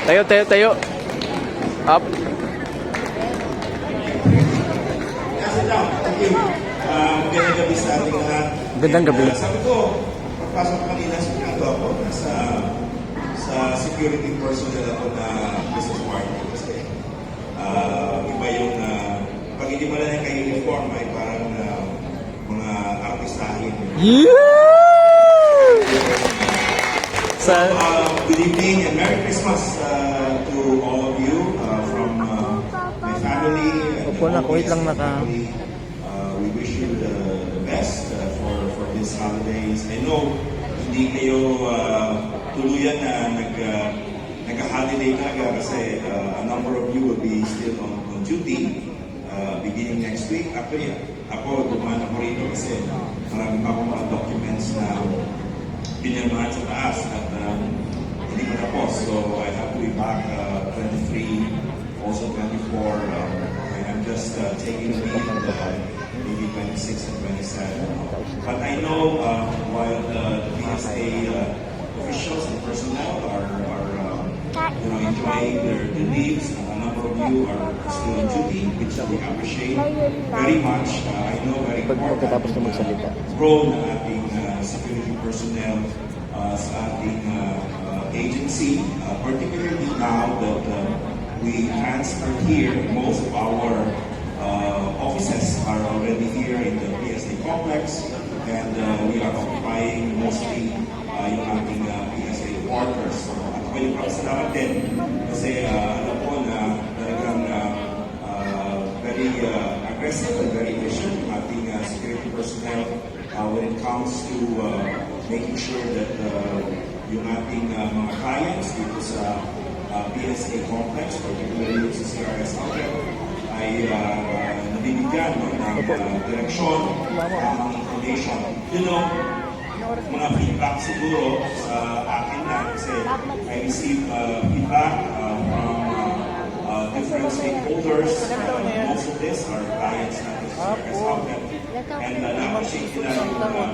Tayo, tayo, tayo. Up. Magandang gabi sa ating lahat. Magandang gabi. Sabi ko, pagpasok kanina sa pinto ako, sa security personnel ako na business partner kasi iba yung, pag hindi mo lang kayo uniform ay parang mga artistahin. Good evening and Merry Christmas to all of you from my family. Opo na, wait lang naka. We wish you the best for these holidays. I know hindi kayo tuluyan na nag-holiday talaga kasi a number of you will be still on duty beginning next week. Actually, ako dumaan ako rito kasi marami pa akong mga documents na pinirmahan sa taas at hindi ko tapos. So I have to be back 23, also 24. I'm just taking a leave maybe 26 and 27. But I know while the PSA officials and personnel are enjoying their leaves, a number of you are still on duty, which we appreciate very much. I know very important role ng ating security personnel sa ating agency, particularly now that we transferred here. Most of our offices are already here in the PSA complex, and we are occupying mostly yung ating PSA quarters. At ako yung salamat din kasi alam ko na talagang very aggressive and very efficient yung ating security personnel when it comes to making sure that yung ating mga clients dito sa PSA complex, particularly sa CRS outlet, ay nabibigyan ng direksyon, ng information. You know, mga feedback siguro sa akin na kasi I receive feedback from different stakeholders. Most of this are clients na sa CRS outlet. And na-appreciate nila yung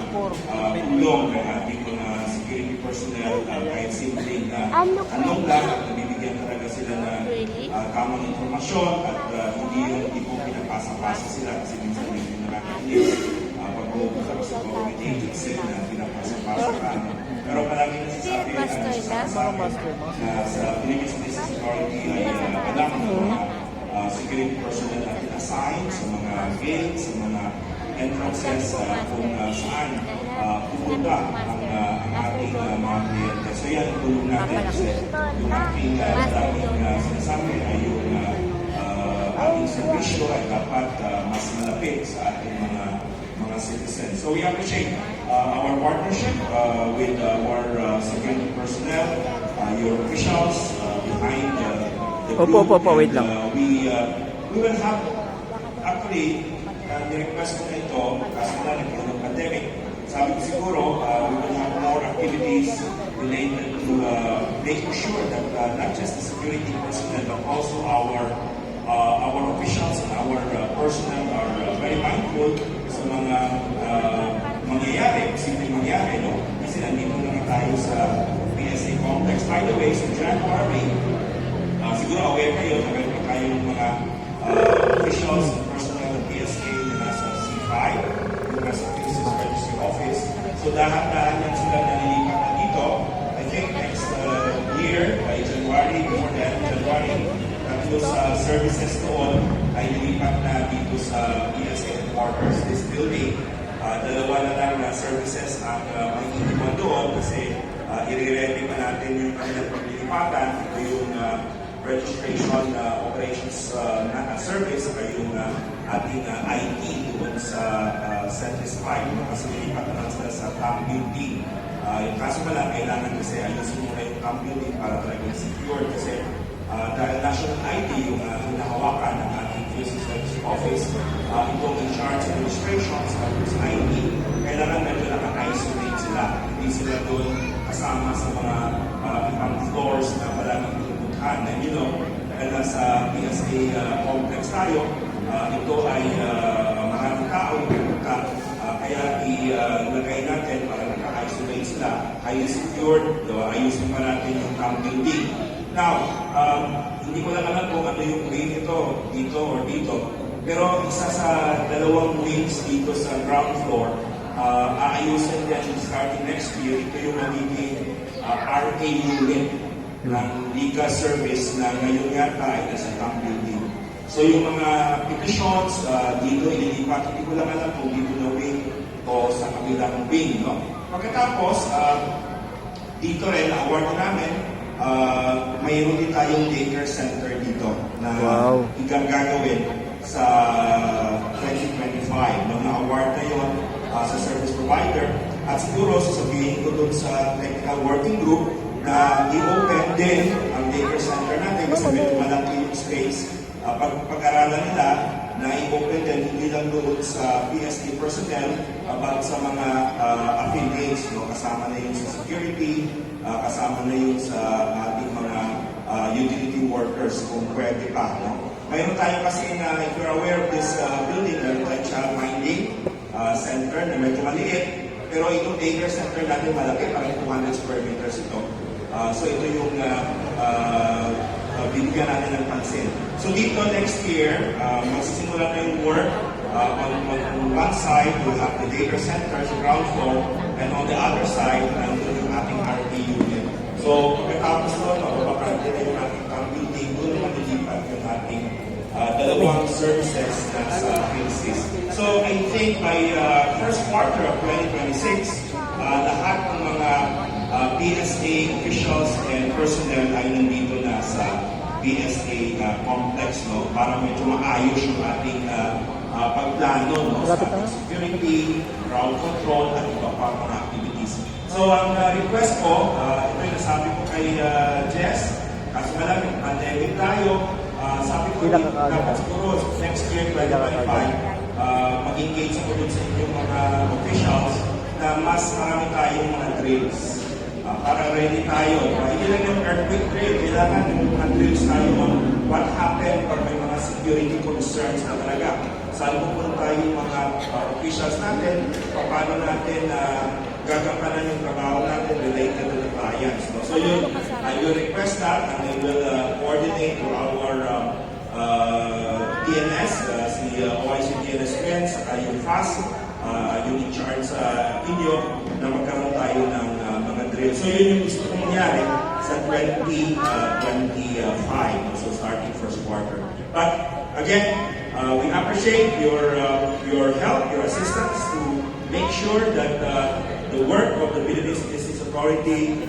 tulong ng ating mga security personnel kahit simple na anong lang at nabibigyan talaga sila na tamang informasyon at hindi yung tipong pinapasa-pasa sila kasi minsan may nakakainis pag pupunta sa government agency na pinapasa-pasa ka. Pero palagi nasasabi na sa Philippines Business Authority ay alam ng mga security personnel natin assign sa mga gates, sa mga entrances kung saan pupunta ang ating mga kliyente. So yan, tulong natin kasi yung ating maraming sinasabi ay yung ating servisyo ay dapat mas malapit sa ating mga citizens. So we appreciate our partnership with our security personnel, your officials behind the group. Wait lang. We will have, actually, ni-request ko na ito kasi na nagkaroon ng pandemic. Sabi ko siguro, we will have more activities related to making sure that not just the security personnel but also our officials and our personnel are very mindful sa mga mangyayari, simple mangyayari, no? Kasi nandito na tayo sa PSA complex. By the way, sa January, siguro aware kayo na meron tayong mga officials and personnel ng PSA na nasa C5, yung nasa Business Registry Office. So dahan-dahan yan sila nalilipat na dito. I think next year, by January, before the end of January, tatlo sa services doon ay nilipat na dito sa PSA headquarters, this building. Dalawa na lang na services ang makikita doon kasi i-ready pa natin yung kanilang paglilipatan. Ito yung registration operations service ay yung ating IT doon sa Centris 5 kasi nilipat na lang sila sa camp building. Yung kaso pala, kailangan kasi ayusin muna yung camp building para talagang secure kasi dahil national ID yung hinahawakan ng ating Business Registry Office, itong in charge of registration sa ID, kailangan medyo naka-isolate sila. Hindi sila doon kasama sa mga ibang floors na palaging pinupuntahan. And you know, dahil nasa PSA complex tayo, ito ay maraming tao pupunta, kaya ilagay natin para naka-isolate sila, highly secured, ayusin pa natin yung camp building. Now, hindi ko lang alam kung ano yung wing ito, dito or dito. Pero isa sa dalawang wings dito sa ground floor, aayusin din starting next year. Ito yung magiging RA unit ng Liga Service na ngayon yata ay nasa camp building. So yung mga petitions dito ililipat, hindi ko lang alam kung dito na wing o sa kabilang wing. No? Pagkatapos, dito rin, award namin, mayroon din tayong daycare center dito na gagawin sa 2025. No? Na-award na yun sa service provider. At siguro, sasabihin ko dun sa technical working group na i-open din ang daycare center natin kasi medyo malaki yung space. Pag-aralan nila na i-open din hindi lang doon sa PST personnel about sa mga affiliates, no? Kasama na yun sa security, kasama na yun sa ating mga utility workers kung pwede pa. No? Mayroon tayo kasi na, if you're aware of this building, meron tayo child minding center na medyo maliit, pero itong daycare center natin malaki, parang 200 square meters ito. So ito yung bibigyan natin ng pansin. So dito next year, magsisimula na yung work. On one side, we'll have the daycare center sa ground floor, and on the other side, nandun yung ating RT unit. So pagkatapos doon, mapapaganda na yung ating camp building, doon naman nilipat yung ating dalawang services na sa PhilSys. So I think by first quarter of 2026, lahat ng mga PSA officials and personnel ay nandito na sa PSA complex, no, para medyo maayos yung ating pagplano, no, sa ating security, ground control, at iba pa mga activities. So ang request ko, ito yung nasabi ko kay Jess, kasi malamig pandemic tayo, sabi ko dapat siguro next year 2025, mag-engage ako din sa inyong mga officials na mas marami tayong mga drills. Para ready tayo. Hindi lang yung earthquake drill, kailangan yung mga drills tayo on what happened pag may mga security concerns na talaga. Saan pupunta yung mga officials natin, paano natin gagampanan yung trabaho natin related to the clients. No? So yun, I will request that and I will coordinate to our DNS, si OIC DNS Friends, saka yung FAS, yung in charge sa inyo na magkaroon tayo ng mga drill. So yun yung gusto kong mangyari sa 2025, so starting first quarter. But again, we appreciate your help, your assistance to make sure that the work of the Philippines Business Authority